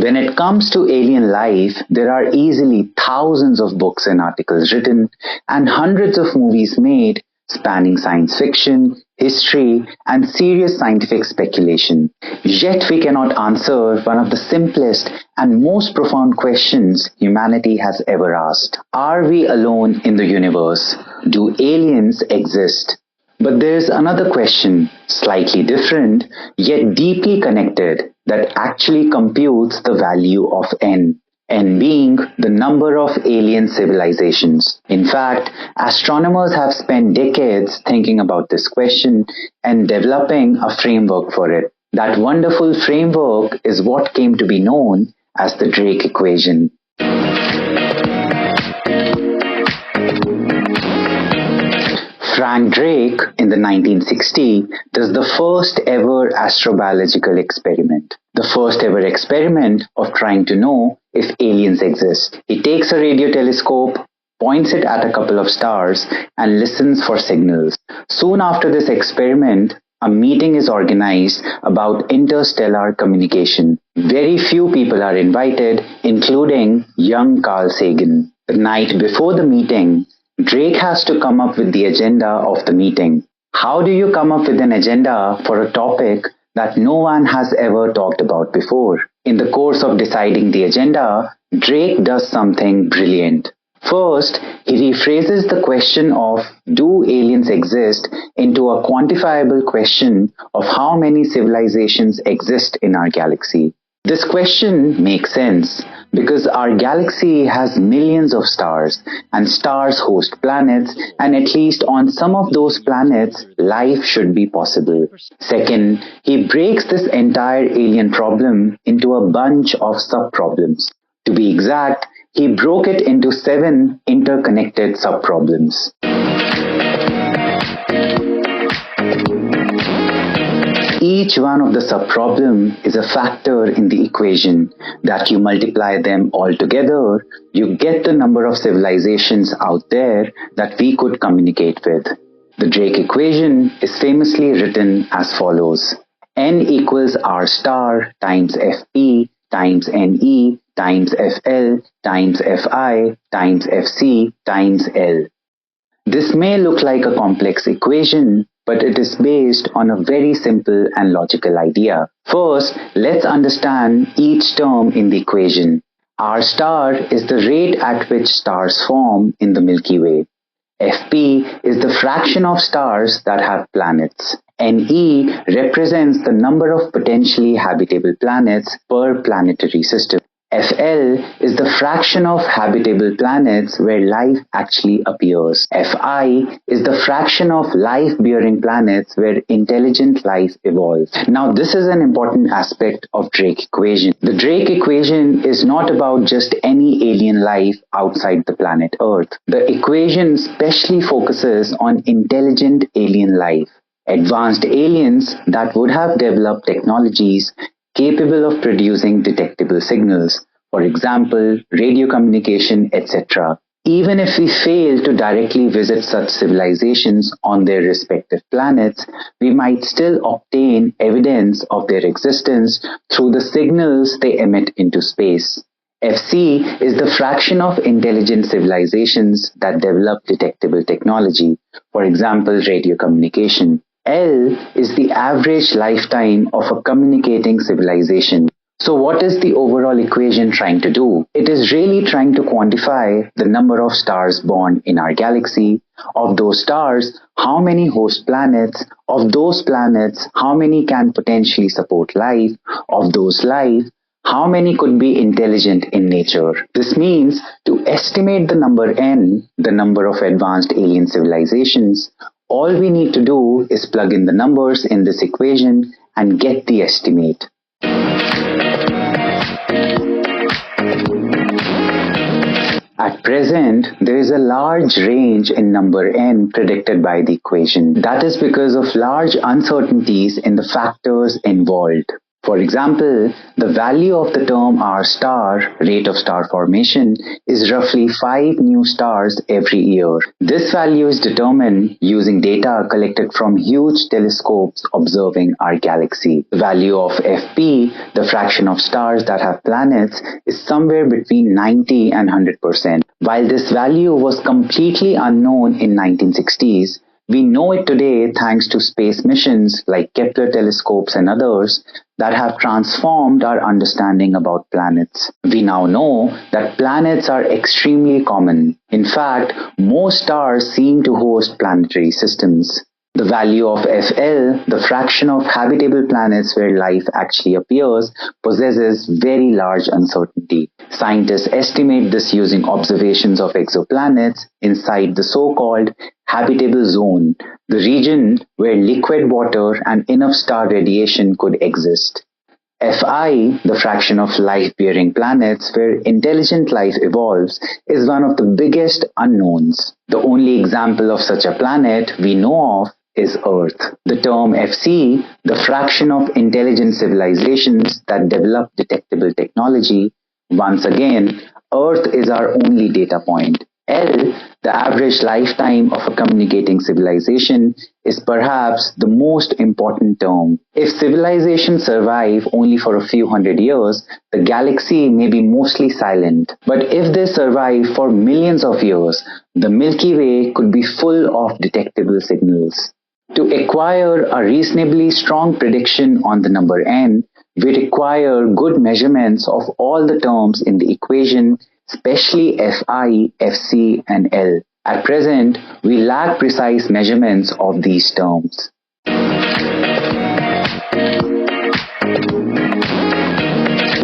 When it comes to alien life, there are easily thousands of books and articles written and hundreds of movies made spanning science fiction, history, and serious scientific speculation. Yet we cannot answer one of the simplest and most profound questions humanity has ever asked. Are we alone in the universe? Do aliens exist? But there is another question, slightly different, yet deeply connected, that actually computes the value of n. N being the number of alien civilizations. In fact, astronomers have spent decades thinking about this question and developing a framework for it. That wonderful framework is what came to be known as the Drake equation. Frank Drake, in the 1960s, does the first ever astrobiological experiment. The first ever experiment of trying to know if aliens exist. He takes a radio telescope, points it at a couple of stars, and listens for signals. Soon after this experiment, a meeting is organized about interstellar communication. Very few people are invited, including young Carl Sagan. The night before the meeting, Drake has to come up with the agenda of the meeting. How do you come up with an agenda for a topic that no one has ever talked about before? In the course of deciding the agenda, Drake does something brilliant. First, he rephrases the question of do aliens exist into a quantifiable question of how many civilizations exist in our galaxy. This question makes sense because our galaxy has millions of stars, and stars host planets, and at least on some of those planets, life should be possible. Second, he breaks this entire alien problem into a bunch of sub-problems. To be exact, he broke it into 7 interconnected sub-problems. Each one of the sub-problem is a factor in the equation that you multiply them all together, you get the number of civilizations out there that we could communicate with. The Drake equation is famously written as follows. N equals R star times Fp times Ne times Fl times Fi times Fc times L. This may look like a complex equation, but it is based on a very simple and logical idea. First, let's understand each term in the equation. R star is the rate at which stars form in the Milky Way. Fp is the fraction of stars that have planets. Ne represents the number of potentially habitable planets per planetary system. Fl is the fraction of habitable planets where life actually appears. Fi is the fraction of life-bearing planets where intelligent life evolves. Now, this is an important aspect of Drake equation. The Drake equation is not about just any alien life outside the planet Earth. The equation specially focuses on intelligent alien life. Advanced aliens that would have developed technologies capable of producing detectable signals, for example, radio communication, etc. Even if we fail to directly visit such civilizations on their respective planets, we might still obtain evidence of their existence through the signals they emit into space. Fc is the fraction of intelligent civilizations that develop detectable technology, for example, radio communication. L is the average lifetime of a communicating civilization. So what is the overall equation trying to do? It is really trying to quantify the number of stars born in our galaxy. Of those stars, how many host planets? Of those planets, how many can potentially support life? Of those life, how many could be intelligent in nature? This means to estimate the number n, the number of advanced alien civilizations, all we need to do is plug in the numbers in this equation and get the estimate. At present, there is a large range in number n predicted by the equation. That is because of large uncertainties in the factors involved. For example, the value of the term R star, rate of star formation, is roughly 5 new stars every year. This value is determined using data collected from huge telescopes observing our galaxy. The value of Fp, the fraction of stars that have planets, is somewhere between 90 and 100%. While this value was completely unknown in 1960s, we know it today thanks to space missions like Kepler telescopes and others that have transformed our understanding about planets. We now know that planets are extremely common. In fact, most stars seem to host planetary systems. The value of Fl, the fraction of habitable planets where life actually appears, possesses very large uncertainty. Scientists estimate this using observations of exoplanets inside the so-called habitable zone, the region where liquid water and enough star radiation could exist. Fi, the fraction of life-bearing planets where intelligent life evolves, is one of the biggest unknowns. The only example of such a planet we know of is Earth. The term Fc, the fraction of intelligent civilizations that develop detectable technology, once again, Earth is our only data point. L, the average lifetime of a communicating civilization, is perhaps the most important term. If civilizations survive only for a few hundred years, the galaxy may be mostly silent. But if they survive for millions of years, the Milky Way could be full of detectable signals. To acquire a reasonably strong prediction on the number n, we require good measurements of all the terms in the equation, especially Fi, Fc, and L. At present, we lack precise measurements of these terms.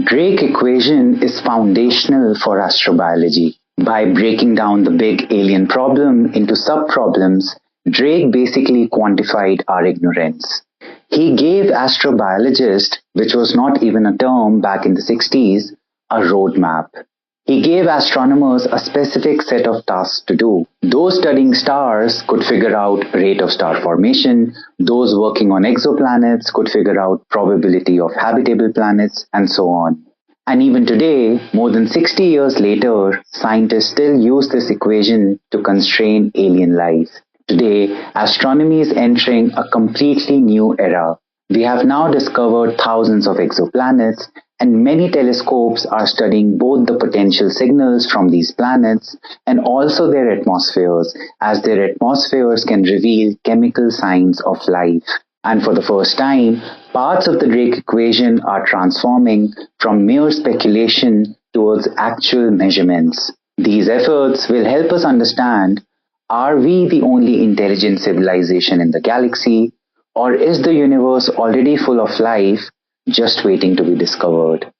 Drake equation is foundational for astrobiology. By breaking down the big alien problem into sub-problems, Drake basically quantified our ignorance. He gave astrobiologists, which was not even a term back in the 60s, a roadmap. He gave astronomers a specific set of tasks to do. Those studying stars could figure out rate of star formation, those working on exoplanets could figure out probability of habitable planets, and so on. And even today, more than 60 years later, scientists still use this equation to constrain alien life. Today, astronomy is entering a completely new era. We have now discovered thousands of exoplanets, and many telescopes are studying both the potential signals from these planets and also their atmospheres, as their atmospheres can reveal chemical signs of life. And for the first time, parts of the Drake equation are transforming from mere speculation towards actual measurements. These efforts will help us understand, are we the only intelligent civilization in the galaxy, or is the universe already full of life just waiting to be discovered?